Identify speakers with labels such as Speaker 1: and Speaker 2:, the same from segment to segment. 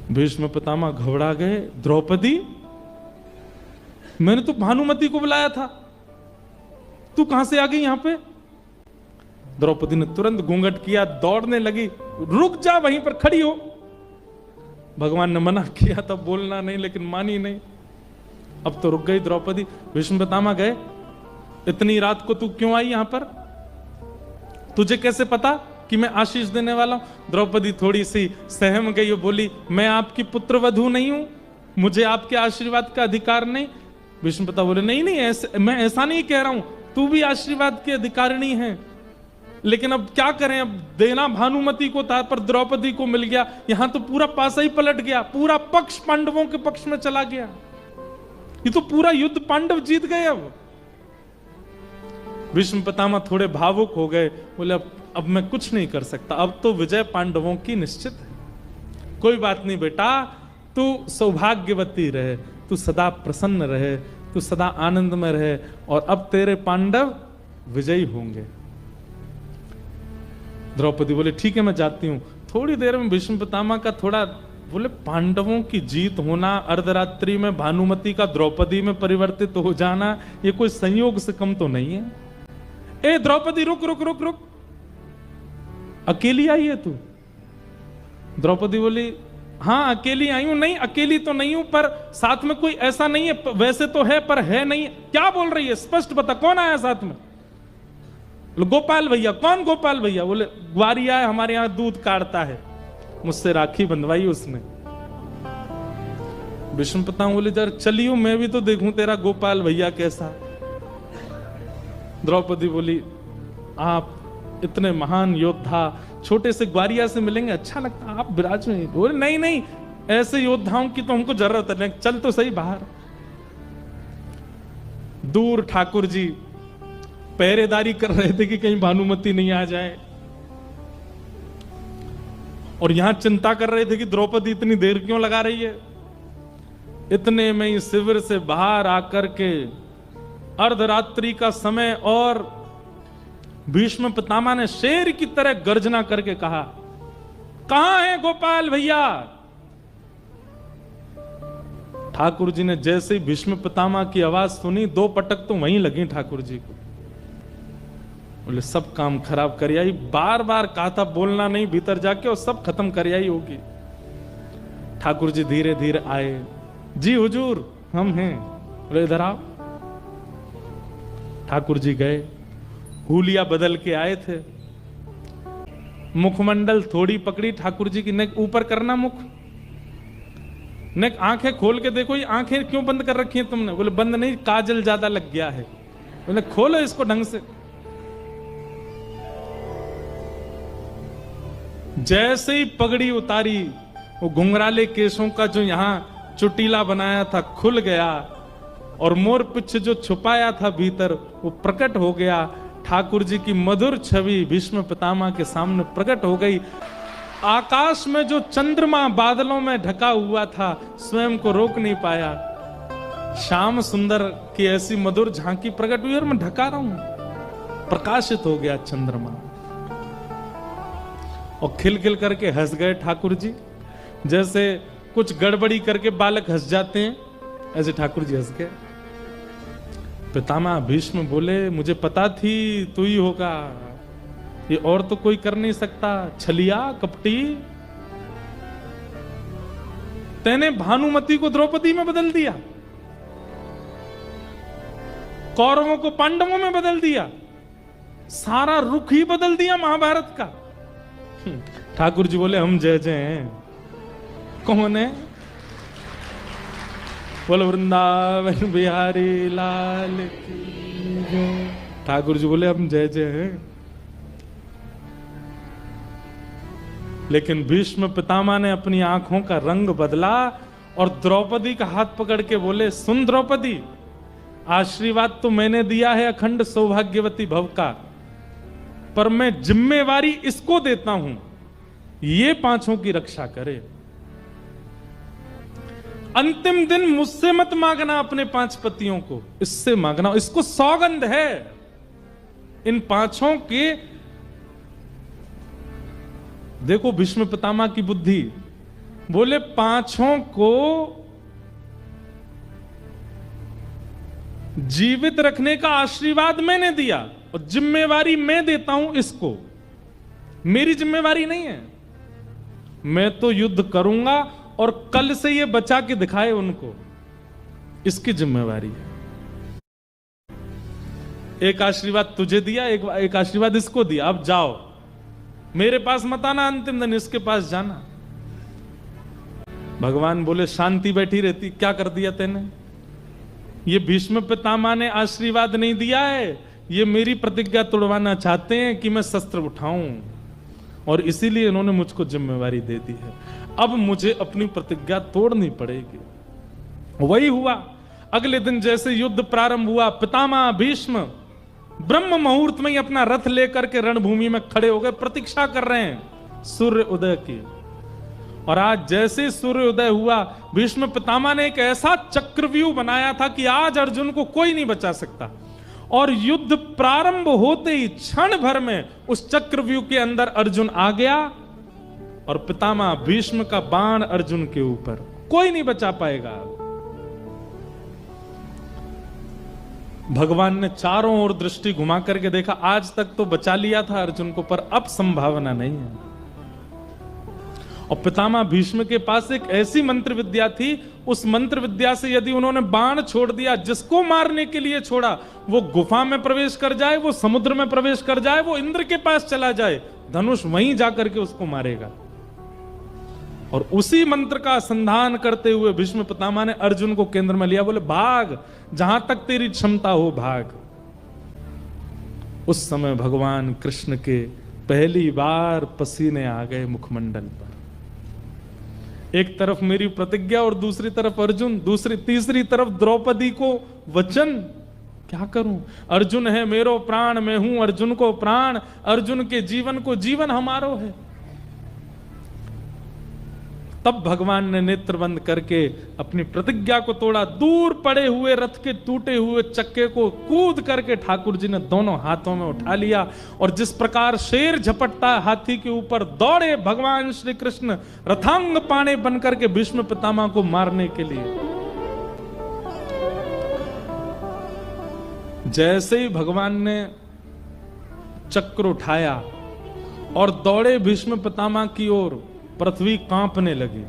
Speaker 1: भीष्म पितामह घबरा गए। द्रौपदी, मैंने तो भानुमति को बुलाया था, तू कहां से आ गई यहां पे? द्रौपदी ने तुरंत घूंघट किया, दौड़ने लगी। रुक जा, वहीं पर खड़ी हो। भगवान ने मना किया तब बोलना नहीं, लेकिन मानी नहीं। अब तो रुक गई द्रौपदी। भीष्म पितामह गए, इतनी रात को तू क्यों आई यहां पर? तुझे कैसे पता कि मैं आशीष देने वाला हूं? द्रौपदी थोड़ी सी सहम गई और बोली, मैं आपकी पुत्रवधू नहीं हूं, मुझे आपके आशीर्वाद का अधिकार नहीं। भीष्म पितामह बोले, नहीं नहीं, मैं ऐसा नहीं कह रहा हूं, तू भी आशीर्वाद की अधिकारिणी है, लेकिन अब क्या करें, अब देना भानुमति को था पर द्रौपदी को मिल गया। यहां तो पूरा पासा ही पलट गया, पूरा पक्ष पांडवों के पक्ष में चला गया। ये तो पूरा युद्ध पांडव जीत गए। अब भीष्म पितामह थोड़े भावुक हो गए, बोले अब मैं कुछ नहीं कर सकता, अब तो विजय पांडवों की निश्चित है। कोई बात नहीं बेटा, तू सौभाग्यवती रहे, तू सदा प्रसन्न रहे, तू सदा आनंद में रहे, और अब तेरे पांडव विजयी होंगे। द्रौपदी बोले, ठीक है मैं जाती हूं। थोड़ी देर में भीष्म पितामह का थोड़ा बोले, पांडवों की जीत होना, अर्धरात्रि में भानुमति का द्रौपदी में परिवर्तित हो जाना, ये कोई संयोग से कम तो नहीं है। ए द्रौपदी, रुक रुक रुक रुक, अकेली आई है तू? द्रौपदी बोली, हाँ अकेली आई हूं। नहीं अकेली तो नहीं हूं, पर साथ में कोई ऐसा नहीं है, वैसे तो है पर है नहीं। क्या बोल रही है, स्पष्ट बता, कौन आया साथ में? गोपाल भैया। कौन गोपाल भैया? बोले, ग्वारिया है, हमारे यहां दूध काटता है, मुझसे राखी बंधवाई उसने। भीष्म पितामह बोले, जरा चलियो, मैं भी तो देखूं तेरा गोपाल भैया कैसा। द्रौपदी बोली, आप इतने महान योद्धा छोटे से ग्वारिया से मिलेंगे, अच्छा लगता, आप विराज में। बोले, नहीं नहीं, ऐसे योद्धाओं की तो हमको जरूरत है, चल तो सही बाहर। दूर ठाकुर जी पहरेदारी कर रहे थे कि कहीं भानुमति नहीं आ जाए, और यहां चिंता कर रहे थे कि द्रौपदी इतनी देर क्यों लगा रही है। इतने में ही शिविर से बाहर आकर के अर्धरात्रि का समय, और भीष्म पितामह ने शेर की तरह गर्जना करके कहा, कहां है गोपाल भैया? ठाकुर जी ने जैसे ही भीष्म पितामह की आवाज सुनी, 2 पटक तो वहीं लगी ठाकुर जी को। बोले, सब काम खराब कर आई, बार बार कहा था बोलना नहीं, भीतर जाके, और सब खत्म कर आई होगी। ठाकुर जी धीरे धीरे आए। जी हुजूर, हम हैं। बोले, इधर आओ। ठाकुर जी गए, हुलिया बदल के आए थे, मुखमंडल थोड़ी पकड़ी ठाकुर जी की, नेक ऊपर करना, मुख नेक, आंखें खोल के देखो, ये आंखें क्यों बंद कर रखी हैं तुमने? बोले, बंद नहीं, काजल ज्यादा लग गया है। बोले, खोलो इसको ढंग से। जैसे ही पगड़ी उतारी, वो घुंघराले केसों का जो यहां चुटीला बनाया था खुल गया, और मोर पिछ जो छुपाया था भीतर वो प्रकट हो गया। ठाकुर जी की मधुर छवि भीष्म पितामह के सामने प्रकट हो गई। आकाश में जो चंद्रमा बादलों में ढका हुआ था, स्वयं को रोक नहीं पाया। श्याम सुंदर की ऐसी मधुर झांकी प्रकट हुई, और मैं ढका रहा हूं, प्रकाशित हो गया चंद्रमा, और खिल खिल करके हंस गए ठाकुर जी। जैसे कुछ गड़बड़ी करके बालक हंस जाते हैं, ऐसे ठाकुर जी हंस गए। पितामह भीष्म बोले, मुझे पता थी तू ही होगा, ये और तो कोई कर नहीं सकता। छलिया, कपटी, तैने भानुमति को द्रौपदी में बदल दिया, कौरवों को पांडवों में बदल दिया, सारा रुख ही बदल दिया महाभारत का। ठाकुर जी बोले, हम जय जय हैं। कौन है? बोलो, वृंदावन बिहारी लाल की जय। ठाकुर जी बोले, हम जय जय हैं। लेकिन भीष्म पितामह ने अपनी आंखों का रंग बदला, और द्रौपदी का हाथ पकड़ के बोले, सुन द्रौपदी, आशीर्वाद तो मैंने दिया है अखंड सौभाग्यवती भव का, पर मैं जिम्मेवारी इसको देता हूं, ये 5 की रक्षा करे। अंतिम दिन मुझसे मत मांगना अपने 5 पतियों को, इससे मांगना, इसको सौगंध है। इन 5 के देखो भीष्म पितामह की बुद्धि, बोले पांचों को जीवित रखने का आशीर्वाद मैंने दिया और जिम्मेवारी मैं देता हूं इसको, मेरी जिम्मेवारी नहीं है। मैं तो युद्ध करूंगा और कल से ये बचा के दिखाए उनको, इसकी जिम्मेवारी है। एक आशीर्वाद तुझे दिया, एक आशीर्वाद इसको दिया, अब जाओ, मेरे पास मत आना अंतिम दिन, इसके पास जाना। भगवान बोले शांति बैठी रहती, क्या कर दिया तेने? ये भीष्म पितामह ने आशीर्वाद नहीं दिया है, ये मेरी प्रतिज्ञा तोड़वाना चाहते हैं कि मैं शस्त्र उठाऊं, और इसीलिए इन्होंने मुझको जिम्मेवारी दे दी है। अब मुझे अपनी प्रतिज्ञा तोड़नी पड़ेगी। वही हुआ। अगले दिन जैसे युद्ध प्रारंभ हुआ, पितामह भीष्म ब्रह्म मुहूर्त में ही अपना रथ लेकर के रणभूमि में खड़े हो गए, प्रतीक्षा कर रहे हैं सूर्य उदय की। और आज जैसे सूर्य उदय हुआ, भीष्म पितामह ने एक ऐसा चक्रव्यूह बनाया था कि आज अर्जुन को कोई नहीं बचा सकता। और युद्ध प्रारंभ होते ही क्षण भर में उस चक्रव्यूह के अंदर अर्जुन आ गया, और पितामह भीष्म का बाण अर्जुन के ऊपर, कोई नहीं बचा पाएगा। भगवान ने चारों ओर दृष्टि घुमा करके देखा, आज तक तो बचा लिया था अर्जुन को, पर अब संभावना नहीं है। और पितामह भीष्म के पास एक ऐसी मंत्र विद्या थी, उस मंत्र विद्या से यदि उन्होंने बाण छोड़ दिया, जिसको मारने के लिए छोड़ा, वो गुफा में प्रवेश कर जाए, वो समुद्र में प्रवेश कर जाए, वो इंद्र के पास चला जाए, धनुष वहीं जाकर के उसको मारेगा। और उसी मंत्र का संधान करते हुए भीष्म पितामह ने अर्जुन को केंद्र में लिया, बोले भाग, जहां तक तेरी क्षमता हो भाग। उस समय भगवान कृष्ण के पहली बार पसीने आ गए मुखमंडल पर। एक तरफ मेरी प्रतिज्ञा और दूसरी तरफ अर्जुन, तीसरी तरफ द्रौपदी को वचन। क्या करूं? अर्जुन है मेरो प्राण, मैं हूं अर्जुन को प्राण, अर्जुन के जीवन को जीवन हमारो है। तब भगवान ने नेत्र बंद करके अपनी प्रतिज्ञा को तोड़ा। दूर पड़े हुए रथ के टूटे हुए चक्के को कूद करके ठाकुर जी ने दोनों हाथों में उठा लिया, और जिस प्रकार शेर झपटता है हाथी के ऊपर, दौड़े भगवान श्री कृष्ण रथांग पाणे बनकर के भीष्म पितामह को मारने के लिए। जैसे ही भगवान ने चक्र उठाया और दौड़े भीष्म पितामह की ओर, पृथ्वी कांपने लगी।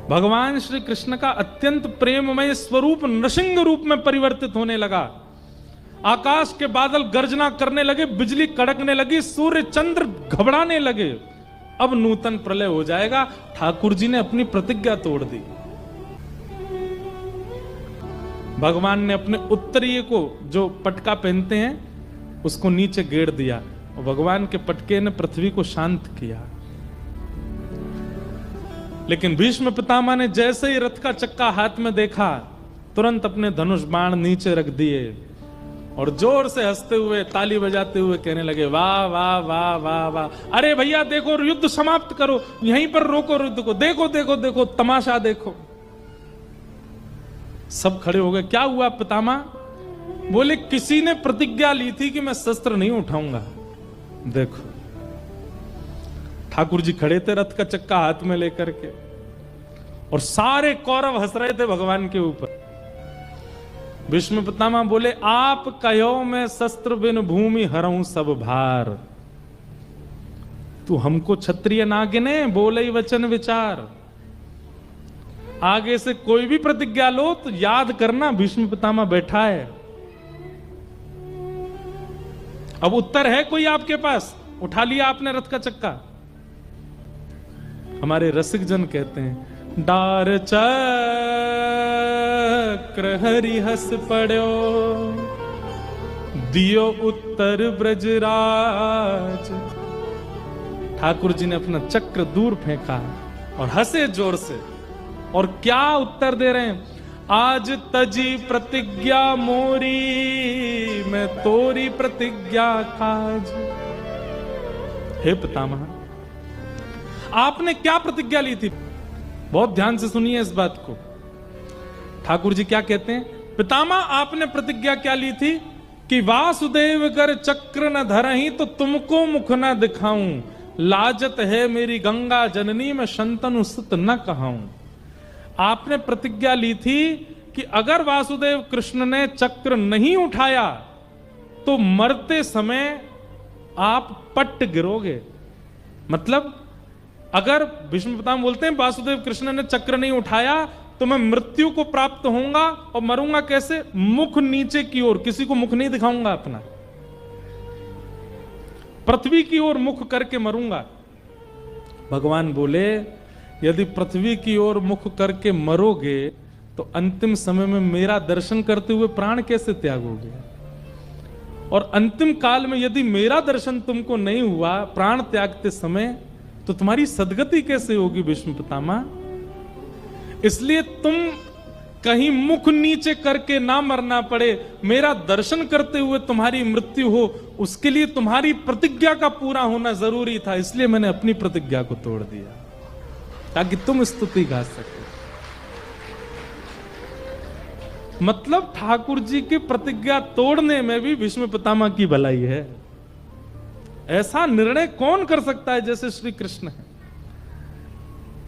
Speaker 1: भगवान श्री कृष्ण का अत्यंत प्रेममय स्वरूप नृसिंह रूप में परिवर्तित होने लगा। आकाश के बादल गर्जना करने लगे, बिजली कड़कने लगी, सूर्य चंद्र घबराने लगे। अब नूतन प्रलय हो जाएगा। ठाकुर जी ने अपनी प्रतिज्ञा तोड़ दी। भगवान ने अपने उत्तरीय को, जो पटका पहनते हैं, उसको नीचे गेड़ दिया, और भगवान के पटके ने पृथ्वी को शांत किया। लेकिन भीष्म पितामह ने जैसे ही रथ का चक्का हाथ में देखा, तुरंत अपने धनुष बाण नीचे रख दिए और जोर से हंसते हुए, ताली बजाते हुए कहने लगे, वाह वाह वाह वाह वाह, अरे भैया देखो, युद्ध समाप्त करो, यहीं पर रोको युद्ध को, देखो देखो देखो तमाशा देखो। सब खड़े हो गए। क्या हुआ पितामह? बोले किसी ने प्रतिज्ञा ली थी कि मैं शस्त्र नहीं उठाऊंगा। देखो, ठाकुर जी खड़े थे रथ का चक्का हाथ में लेकर के, और सारे कौरव हंस रहे थे भगवान के ऊपर। भीष्म पितामह बोले, आप कहो मैं शस्त्र बिन भूमि हरऊं सब भार। तू हमको क्षत्रिय ना गिने, बोले ही वचन विचार। आगे से कोई भी प्रतिज्ञा लो तो याद करना भीष्म पितामह बैठा है। अब उत्तर है कोई आपके पास? उठा लिया आपने रथ का चक्का। हमारे रसिक जन कहते हैं, डार चक्र हरि हस पड़ो, दियो उत्तर ब्रजराज। ठाकुर जी ने अपना चक्र दूर फेंका और हंसे जोर से, और क्या उत्तर दे रहे हैं? आज तजी प्रतिज्ञा मोरी, मैं तोरी प्रतिज्ञा काज। हे पितामह, आपने क्या प्रतिज्ञा ली थी? बहुत ध्यान से सुनिए इस बात को। ठाकुर जी क्या कहते हैं? पितामह, आपने प्रतिज्ञा क्या ली थी कि वासुदेव कर चक्र न धरहीं तो तुमको मुख न दिखाऊं, लाजत है मेरी गंगा जननी, मैं शंतनु सुत न कहाऊं। आपने प्रतिज्ञा ली थी कि अगर वासुदेव कृष्ण ने चक्र नहीं उठाया तो मरते समय आप पट्ट गिरोगे। मतलब अगर भीष्म पितामह बोलते हैं वासुदेव कृष्ण ने चक्र नहीं उठाया तो मैं मृत्यु को प्राप्त होऊंगा, और मरूंगा कैसे? मुख नीचे की ओर, किसी को मुख नहीं दिखाऊंगा अपना, पृथ्वी की ओर मुख करके मरूंगा। भगवान बोले यदि पृथ्वी की ओर मुख करके मरोगे तो अंतिम समय में मेरा दर्शन करते हुए प्राण कैसे त्यागोगे? और अंतिम काल में यदि मेरा दर्शन तुमको नहीं हुआ प्राण त्यागते समय, तो तुम्हारी सदगति कैसे होगी भीष्म पितामह? इसलिए तुम कहीं मुख नीचे करके ना मरना पड़े, मेरा दर्शन करते हुए तुम्हारी मृत्यु हो, उसके लिए तुम्हारी प्रतिज्ञा का पूरा होना जरूरी था। इसलिए मैंने अपनी प्रतिज्ञा को तोड़ दिया ताकि तुम स्तुति गा सको। मतलब ठाकुर जी की प्रतिज्ञा तोड़ने में भी भीष्म पितामह की भलाई है। ऐसा निर्णय कौन कर सकता है जैसे श्री कृष्ण है।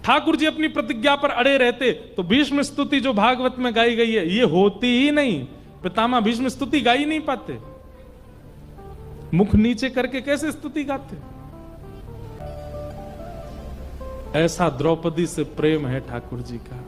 Speaker 1: ठाकुर जी अपनी प्रतिज्ञा पर अड़े रहते तो भीष्म स्तुति जो भागवत में गाई गई है ये होती ही नहीं। पितामह भीष्म स्तुति गा ही नहीं पाते, मुख नीचे करके कैसे स्तुति गाते? ऐसा द्रौपदी से प्रेम है ठाकुर जी का।